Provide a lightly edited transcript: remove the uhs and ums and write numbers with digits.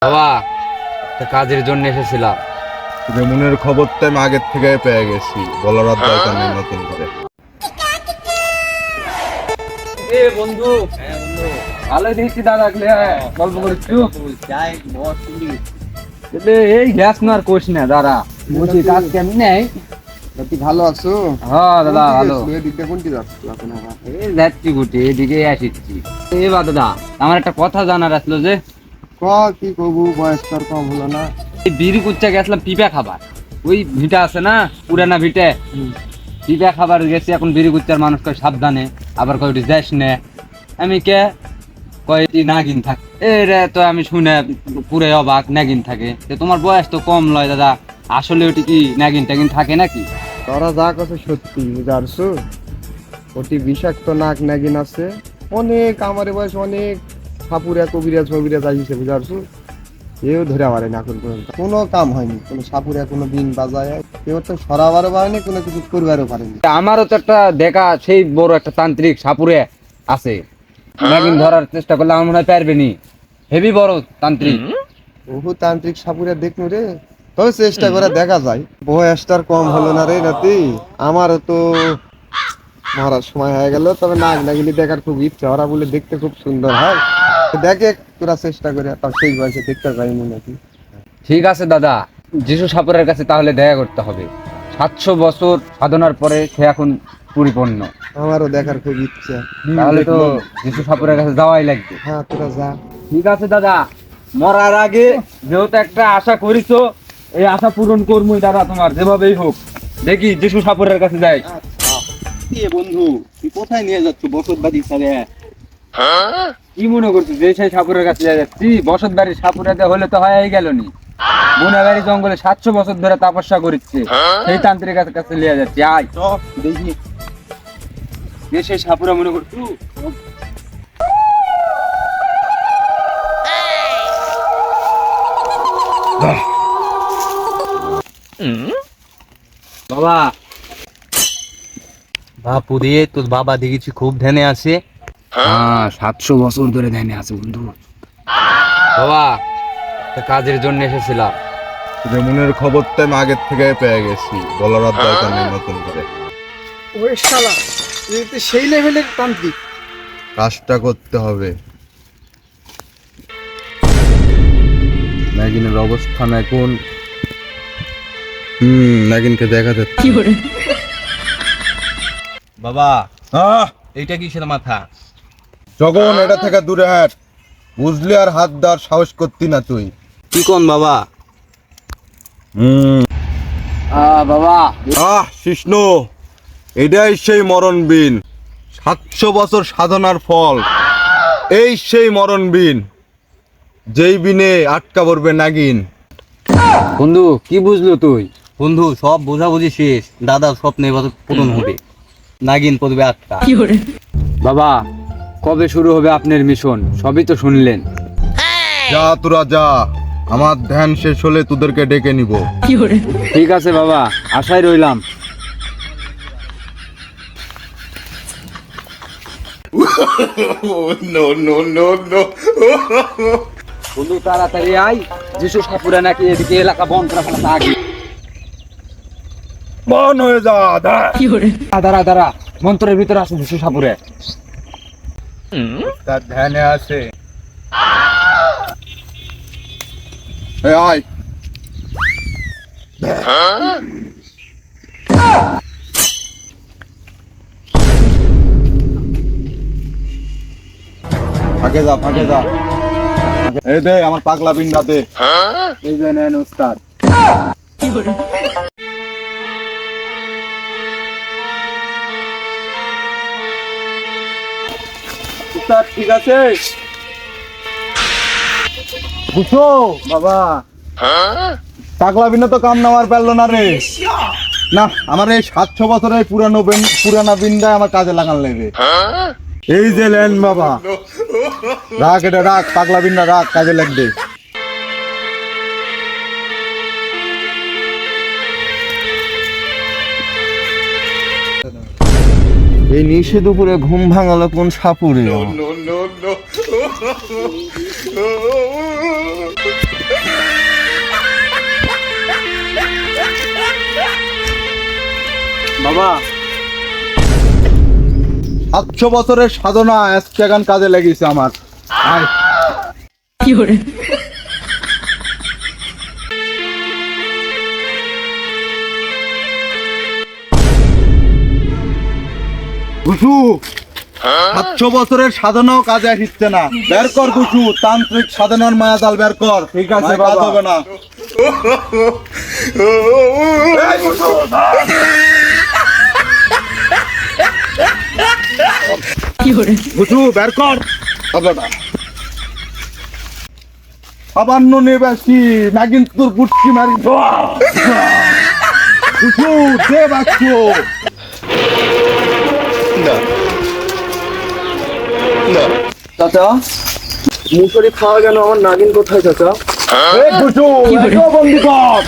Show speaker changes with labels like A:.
A: বাবা, একটা কাজের জন্য এসেছিলাম।
B: রেমুনের খবরটা আমি আগের থেকে পেয়ে গেছি, বলার আর দরকার নেই নতুন করে।
A: বন্ধু, ভালোই দেখছি দাদা, গল্প করছো। এই গ্যাস না আর কোষ না দাদা, বলছি কাজ কেমন নেই?
C: তুই ভালো আছো?
A: হ্যাঁ দাদা ভালো।
C: এদিকটা কোনটি যাচ্ছ এখন?
A: এই যাচ্ছি গুটি, এদিকে আসিচ্ছি। এবার দাদা, আমার একটা কথা জানার আসলো যে
C: কি করবো, বয়স তোর কম হলো না।
A: এই বিড়ি কুচ্চা গেছিলাম পিপা খাবার। ওই ভিটা আছে না, পুরানা ভিটে, পিপা খাবার গেছি। এখন বিড়ি কুচ্চার মানুষ কয় সাবধানে, আবার কয় ওটি যাস নে। আমি কে কয় নাগিন থাক। এই রে তো আমি শুনে পুরে অবাক, নাগিন থাকে। তো তোমার বয়স তো কম লয় দাদা, আসলে ওটি কি নাগিন টাগিন থাকে নাকি?
C: তোরা যা কথা সত্যি বুঝারছো, ওটি বিষাক্ত নাক নাগিন আছে অনেক। আমার বয়স অনেক সাপুরিয়া কবিরাজ ফবিরাজ আসিছে বুঝারছো, কেউ ধরে পারে না এখন পর্যন্ত। কোনো কাম হয়নি, কোনো সাপুরিয়া কোনো দিন বাজায় কেউ তো সরাবারও পারেনি, কোনো কিছু করবারও পারেনি।
A: আমারও তো একটা দেখা সেই বড় একটা তান্ত্রিক সাপুরে আছে, নাগিন ধরার চেষ্টা করলে আমার মনে হয় পারবে নি। হেভি বড় তান্ত্রিক।
C: বহু তান্ত্রিক সাপুরিয়া দেখনু রে, তবে চেষ্টা করে দেখা যায়। বয়সটার কম হলো না রে নাতি, আমারও তো মরার সময় হয়ে গেল। তবে নাগ নাগিনি দেখার খুব ইচ্ছা, ওরা বলে দেখতে খুব সুন্দর হয়। দেখে তোরা চেষ্টা করে, তার সেই বয়সে দেখতে যাইনি নাকি।
A: ঠিক আছে দাদা, যিশু সাপুরের কাছে তাহলে দেখা করতে হবে। 700 বছর সাধনার পরে সে এখন পরিপূর্ণ।
C: আমারও দেখার খুব ইচ্ছা।
A: তাহলে তো যিশু সাপুরের কাছে যাওয়াই লাগবে।
C: হ্যাঁ তোরা যা।
A: ঠিক আছে দাদা, মরার আগে যেহেতু একটা আশা করিছো, এই আশা পূরণ করবই দাদা, তোমার যেভাবেই হোক। দেখি যিশু সাপুরের কাছে যাই।
C: বন্ধু, তুই কোথায় নিয়ে যাচ্ছ বসত বাড়ি ছেড়ে?
A: কি মনে করছিস যে সেই সাপুরের কাছে যাচ্ছি? বসত বাড়ির সাপুরাতে হলে তো হয়ে গেল নি। বোনাবাড়ি জঙ্গলে 700 বছর ধরে তপস্যা করছে, সেই তান্ত্রিকের কাছে নিয়ে যাচ্ছি। আয় দেখি যে সেই সাপুরা মনে করছু। বাবা,
D: বাপু রে, তোর বাবা দেখেছি খুব ধ্যানে আছে।
A: হ্যাঁ 700 বছর ধরে ধ্যানে আছে বন্ধু। বাবা, একটা কাজের জন্য এসেছিলাম।
B: রেমুনের খবরটা আমি আগের থেকে পেয়ে গেছি, বলার আর দরকার নেই নতুন করে।
C: ওই শালা, তুই তো সেই লেভেলের তান্ত্রিক।
B: কাজটা করতে হবে।
A: নাগিনের অবস্থান এখন
B: নাগিনকে দেখা যাচ্ছে।
D: বাবা, এইটা কিসের মাথা?
B: জগন, এটা থেকে দূরে হাট, বুঝলি? আর হাত দেওয়ার সাহস করতি না তুই।
D: কি কোন বাবা?
A: বাবা,
B: কৃষ্ণ, এটাই সেই মরণ বিন, 700 বছর সাধনার ফল। এই সেই মরণ বিন, যেই বিনে আটকা পড়বে নাগিন।
A: বন্ধু কি বুঝলো তুই?
D: বন্ধু, সব বোঝাবুঝি শেষ। দাদার স্বপ্নে এবার পূরণ হবে, নাগিন পড়বে আটকা।
A: বাবা, কবে শুরু হবে আপনার মিশন? সবই তো শুনলেন।
B: যা তোরা যা, আমার ধ্যান শেষ হলে তোদেরকে ডেকে নিব।
A: ঠিক আছে বাবা, আশায় রইলাম। বন্ধু তাড়াতাড়ি আয়, যিশু সাপুরা নাকি এদিকে এলাকা বন্ধ করে ফেলাতে আগে।
B: বন হয়ে যা।
A: দাঁড়া দাঁড়া, মন্ত্রের ভিতরে আছে যিশু সাপুরে।
B: তার ধ্যানে আছে। আয় ফাঁকে যা, ফাঁকে যা। এই দে আমার পাগলা পিন্ডা দে।
A: এই যে নেন উস্তাদ।
B: উস্তাদ ঠিক আছে? বুঝছো বাবা, পাগলা বিনা তো কাম নেওয়ার পারলো না রে। না, আমার এই 700 বছরের পুরানা বিন্দা আমার কাজে লাগান লাগবে। এই যে লেন বাবা, রাখ এটা, রাখ পাগলা বিন্দা, রাখ, কাজে লাগবে।
C: এই নিশে দুপুরে ঘুম ভাঙালো কোন সাপুরে?
B: বাবা 700 বছরের সাধনা আজকে এখন কাজে লেগেছে আমার। আয়। গুসু 700 বছরের সাধনাও কাজে আসছে না, বের কর গুসু, তান্ত্রিক সাধনার মায়াজাল বের কর।
C: ঠিক আছে
B: কাজ
C: বাবা।
B: হবে না। গুসু বের কর। হবে না। সামান্য নেবাসি নাগিন তোর বুটকি মারি গুসু দে বাক্স।
C: চাচা মুসুরি খাওয়া গেল, আমার নাগিন কোথায় চাচা?
B: গুসু বন্দি কর।